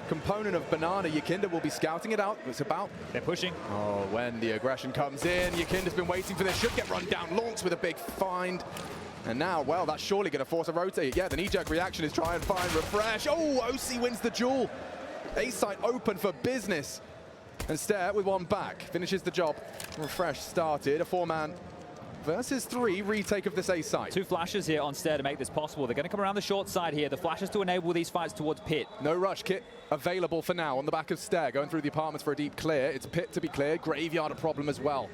component of Banana. Yikinda will be scouting it out. It's about. They're pushing. Oh, when the aggression comes in, Yikinda's been waiting for this. Should get run down. Launch with a big find. And now, well, that's surely going to force a rotate. Yeah, the knee-jerk reaction is try and find refresh. Oh, OC wins the duel. A site open for business. And Stare with one back. Finishes the job. Refresh started. A 4-man versus 3 retake of this A site. 2 flashes here on Stare to make this possible. They're going to come around the short side here. The flashes to enable these fights towards Pit. No rush kit available for now on the back of Stare. Going through the apartments for a deep clear. It's Pit to be cleared. Graveyard a problem as well.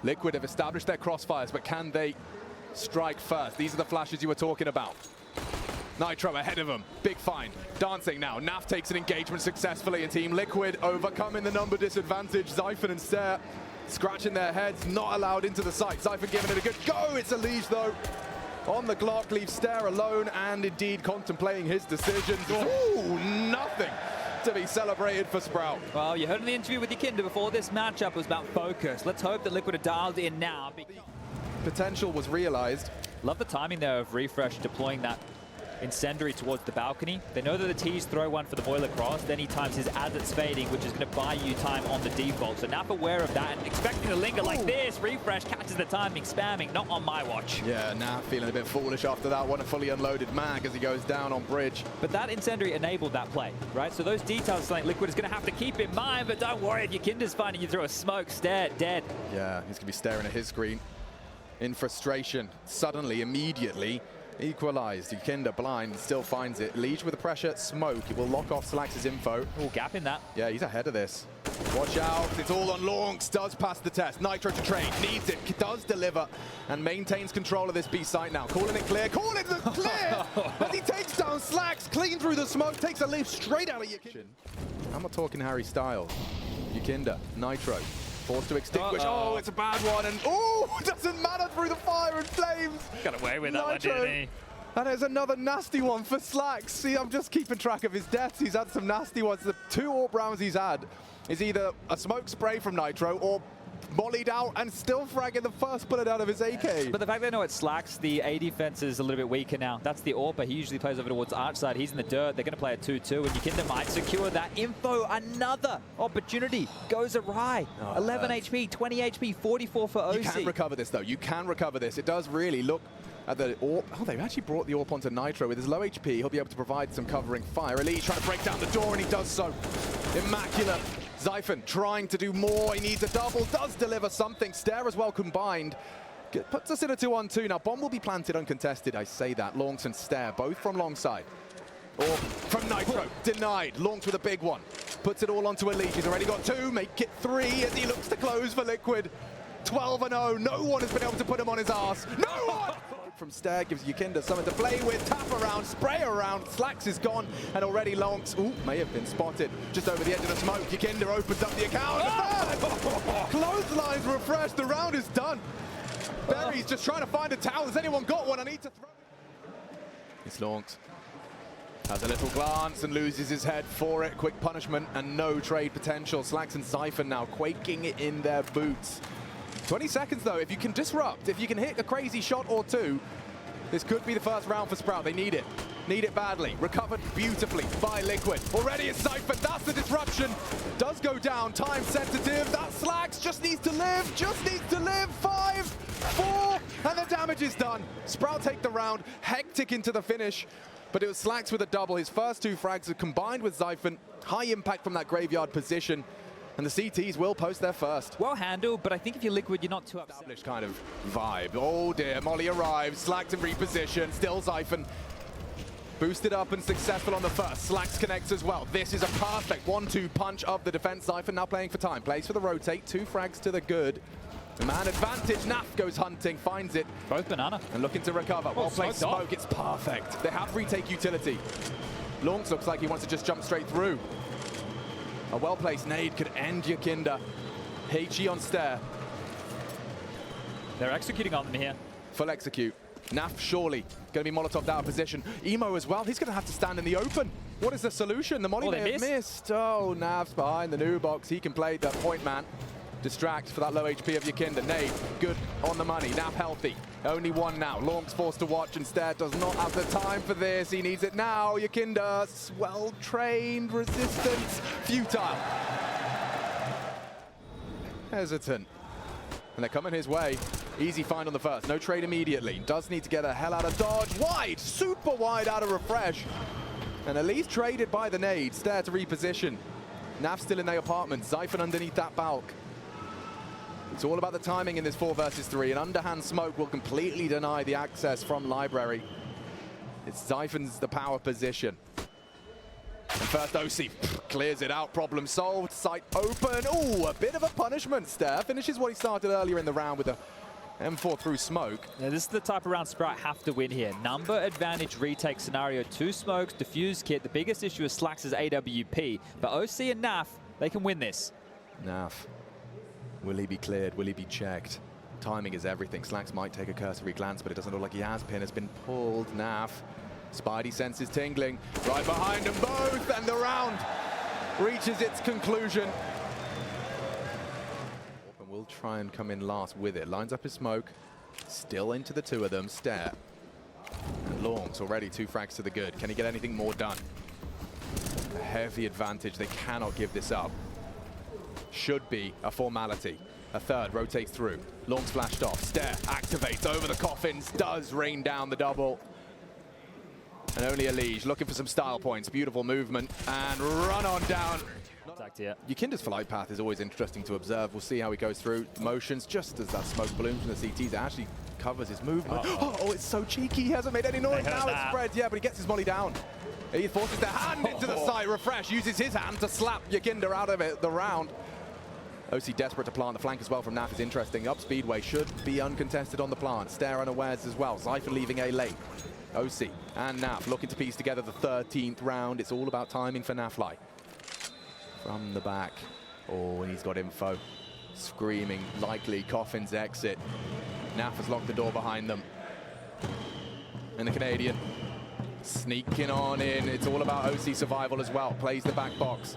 Liquid have established their crossfires, but can they strike first? These are the flashes you were talking about. NiKo ahead of him. Big find. Dancing now. Naf takes an engagement successfully, and Team Liquid overcoming the number disadvantage. Zyphon and Stare scratching their heads, not allowed into the site. Zyphon giving it a good go. It's a Liege though. On the Glock, leaves Stare alone and indeed contemplating his decisions. Ooh, nothing to be celebrated for Sprout. Well, you heard in the interview with Yikinda before this matchup was about focus. Let's hope that Liquid are dialed in now. Potential was realized. Love the timing there of Refresh deploying that incendiary towards the balcony. They know that the T's throw one for the boiler cross, then he times his as it's fading, which is going to buy you time on the default. So Naf aware of that and expecting to linger like this. Refresh catches the timing, spamming, not on my watch. Yeah, Naf feeling a bit foolish after that one. A fully unloaded mag as he goes down on bridge. But that incendiary enabled that play, right? So those details like Liquid is going to have to keep in mind, but don't worry, if Yikinda's finding you through a smoke, Stare, dead. Yeah, he's going to be staring at his screen in frustration. Suddenly, immediately, equalized. Yikinda blind, still finds it. Liege with the pressure, smoke. It will lock off Slax's info. Oh, gap in that. Yeah, he's ahead of this. Watch out, it's all on Launx. Does pass the test. NiKo to trade, needs it, does deliver, and maintains control of this B site now. Calling it clear, calling the clear! As he takes down Slax, clean through the smoke, takes a leap straight out of Yikinda. I'm not talking Harry Styles. Yikinda, NiKo. Forced to extinguish. Oh, it's a bad one. And oh, it doesn't matter through the fire and flames. Got away with that one, didn't he? And there's another nasty one for Slax. See, I'm just keeping track of his deaths. He's had some nasty ones. The 2 AWP rounds he's had is either a smoke spray from NiKo or mollied out and still fragging the first bullet out of his AK. But the fact they know it's Slax, the A defense is a little bit weaker now. That's the AWP. He usually plays over towards Arch side. He's in the dirt. They're going to play a 2-2, and Yikinda might secure that info. Another opportunity goes awry. 11 HP, 20 HP, 44 for OC. You can recover this, though. You can recover this. It does really look at the AWP. Oh, they've actually brought the AWP onto NiKo. With his low HP, he'll be able to provide some covering fire. Elite trying to break down the door, and he does so. Immaculate. Zyphon trying to do more. He needs a double. Does deliver something. Stare as well combined. Puts us in a 2-on-2. Now, bomb will be planted uncontested. I say that. Launx and Stare, both from long side. Or from NiKo. Denied. Launx with a big one. Puts it all onto Elite. He's already got 2. Make it 3 as he looks to close for Liquid. 12-0. No one has been able to put him on his ass. No one! From Stare gives Yikinda something to play with. Tap around, spray around. Slax is gone, and already Launx, ooh, may have been spotted just over the edge of the smoke. Yikinda opens up the account. Clotheslines refreshed. The round is done. Berry's just trying to find a towel. Has anyone got one? I need to throw it. It's Launx. Has a little glance and loses his head for it. Quick punishment and no trade potential. Slax and Zyphon now quaking in their boots. 20 seconds though, if you can disrupt, if you can hit a crazy shot or 2, this could be the first round for Sprout. They need it. Need it badly. Recovered beautifully by Liquid. Already it's Zyphon. That's the disruption. Does go down. Time sensitive. That Slax just needs to live. Just needs to live. 5, 4, and the damage is done. Sprout take the round. Hectic into the finish. But it was Slax with a double. His first 2 frags are combined with Zyphon. High impact from that graveyard position. And the CTs will post their first. Well handled, but I think if you're Liquid, you're not too upset. Established kind of vibe. Oh dear, Molly arrives. Slax in reposition. Still Zyphon. Boosted up and successful on the first. Slax connects as well. This is a perfect 1-2 punch of the defense. Zyphon now playing for time. Plays for the rotate. 2 frags to the good. The man advantage. Naf goes hunting, finds it. Both Banana. And looking to recover. Well played smoke. It's perfect. They have retake utility. Launx looks like he wants to just jump straight through. A well-placed nade could end Yikinda. HE on Stare. They're executing on them here. Full execute. Naf surely going to be Molotov'd out of position. Emo as well. He's going to have to stand in the open. What is the solution? The Molly may have missed. Oh, Naf's behind the new box. He can play the point man. Distract for that low HP of Yakinda. Nade, good on the money. Nap healthy. Only one now. Long's forced to watch instead. Does not have the time for this. He needs it now. Yakinda, well-trained, resistance, futile. Hesitant. And they're coming his way. Easy find on the first. No trade immediately. Does need to get the hell out of dodge. Wide, super wide out of refresh. And at least traded by the nade. Stare to reposition. Naf still in their apartment. ZywOo underneath that balk. It's all about the timing in this 4 versus 3. An underhand smoke will completely deny the access from Library. It's ZywOo's the power position. And first OC clears it out, problem solved, site open. Ooh, a bit of a punishment. Stare finishes what he started earlier in the round with a M4 through smoke. Yeah, this is the type of round Sprout have to win here. Number advantage retake scenario, 2 smokes, defuse kit. The biggest issue is Slacks' AWP, but OC and Naf, they can win this. Naf, will he be cleared? Will he be checked? Timing is everything. Slacks might take a cursory glance, but it doesn't look like he has. Pin has been pulled. Naf, Spidey senses tingling. Right behind them both, and the round reaches its conclusion. Will try and come in last with it. Lines up his smoke. Still into the 2 of them. Stare. And Long's already 2 frags to the good. Can he get anything more done? A heavy advantage. They cannot give this up. Should be a formality. A third rotates through. Long's flashed off. Stare activates over the coffins. Does rain down the double. And only Elige looking for some style points. Beautiful movement. And run on down. Yakinda's flight path is always interesting to observe. We'll see how he goes through motions. Just as that smoke balloon from the CTs, it actually covers his movement. Oh, it's so cheeky. He hasn't made any noise. Now it spreads. Yeah, but he gets his molly down. He forces the hand into the site. Refresh uses his hand to slap Yakinda out of it, the round. OC desperate to plant the flank as well from Naf is interesting. Up speedway should be uncontested on the plant. Stare unawares as well. ZywOo leaving A late. OC and Naf looking to piece together the 13th round. It's all about timing for Nafly. From the back. Oh, and he's got info. Screaming, likely Coffin's exit. Naf has locked the door behind them. And the Canadian sneaking on in. It's all about OC survival as well. Plays the back box.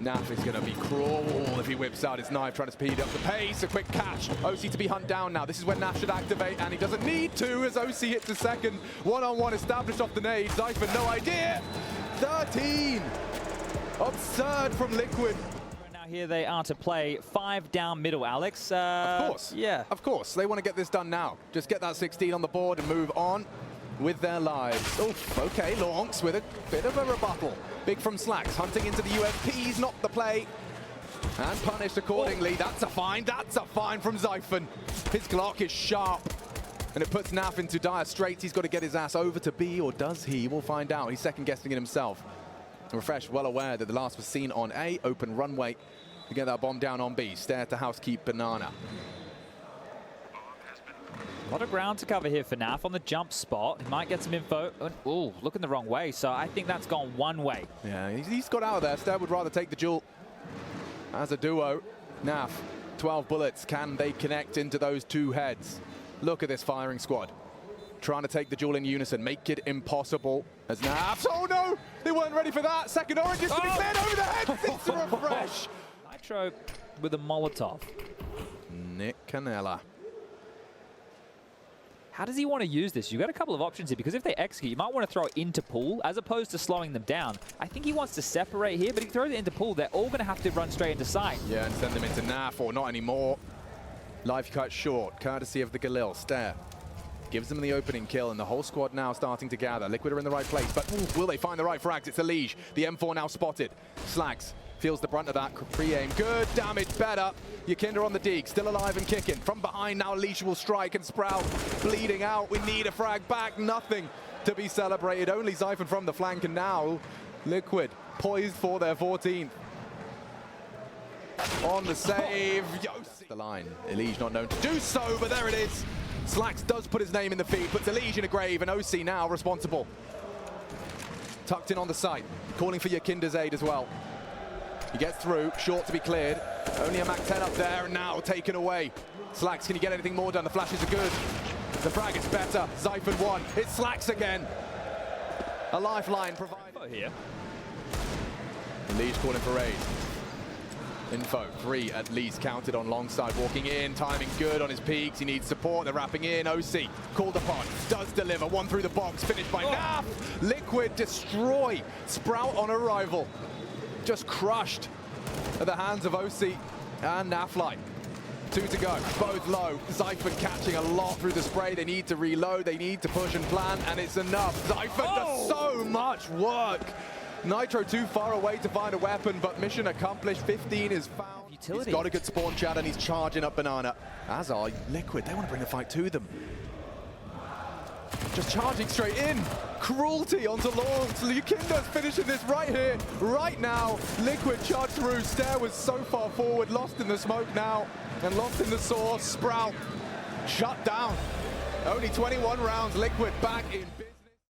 Naf is going to be cruel if he whips out his knife, trying to speed up the pace. A quick catch. OC to be hunt down now. This is when Naf should activate, and he doesn't need to as OC hits a second. One-on-one established off the nade. ZywOo, no idea. 13. Absurd from Liquid. Now here they are to play 5 down middle, Alex. Of course. Yeah. Of course. They want to get this done now. Just get that 16 on the board and move on with their lives. Oh, okay. Lonks with a bit of a rebuttal. Big from Slacks, hunting into the USPs, not the play. And punished accordingly. That's a fine. That's a fine from ZywOo. His Glock is sharp. And it puts Naf into dire straits. He's got to get his ass over to B, or does he? We'll find out. He's second-guessing it himself. Refresh, well aware that the last was seen on A, open runway to get that bomb down on B. Stare to housekeep Banana. A lot of ground to cover here for Naf on the jump spot. He might get some info. Ooh, looking the wrong way. So I think that's gone one way. Yeah, he's got out of there. Stare would rather take the duel as a duo. Naf, 12 bullets. Can they connect into those 2 heads? Look at this firing squad. Trying to take the duel in unison, make it impossible as Naf. Oh no, they weren't ready for that. Second orange is to be cleared over the head. It's a refresh. Nitro with a Molotov. Nick Canella. How does he want to use this? You've got a couple of options here, because if they execute, you might want to throw it into pool as opposed to slowing them down. I think he wants to separate here, but if he throws it into pool, they're all going to have to run straight into sight. Yeah, and send them into Naf, or not anymore. Life cut short, courtesy of the Galil. Stare gives them the opening kill, and the whole squad now starting to gather. Liquid are in the right place, but will they find the right frags? It's Elige. The M4 now spotted. Slacks feels the brunt of that pre-aim. Good damage, better. Yakinda on the dig, still alive and kicking. From behind now, Elige will strike, and Sprout bleeding out. We need a frag back. Nothing to be celebrated. Only ZywOo from the flank, and now Liquid poised for their 14th. On the save. The line. Elige not known to do so, but there it is. Slacks does put his name in the feed, puts Elige in a grave, and OC now responsible. Tucked in on the site, calling for Yakinda's aid as well. He gets through, short to be cleared. Only a Mac 10 up there, and now taken away. Slacks, can he get anything more done? The flashes are good. The frag is better. ZywOo won. It's Slacks again. A lifeline provided. Here. Elige calling for aid. Info, 3 at least counted on Longside, walking in, timing good on his peaks, he needs support, they're wrapping in, OC called upon, does deliver, one through the box, finished by Naf, Liquid destroy, Sprout on arrival, just crushed at the hands of OC and Naflight. 2 to go, both low, Zyphon catching a lot through the spray, they need to reload, they need to push and plan, and it's enough. Zyphon does so much work. NiKo too far away to find a weapon, but mission accomplished. 15 is found. Utility. He's got a good spawn chat and he's charging up Banana. As are Liquid, they want to bring the fight to them. Just charging straight in. Cruelty onto Lawns. Lukinda's finishing this right here, right now. Liquid charged through. Stair was so far forward, lost in the smoke now, and lost in the source. Sprout shut down. Only 21 rounds. Liquid back in.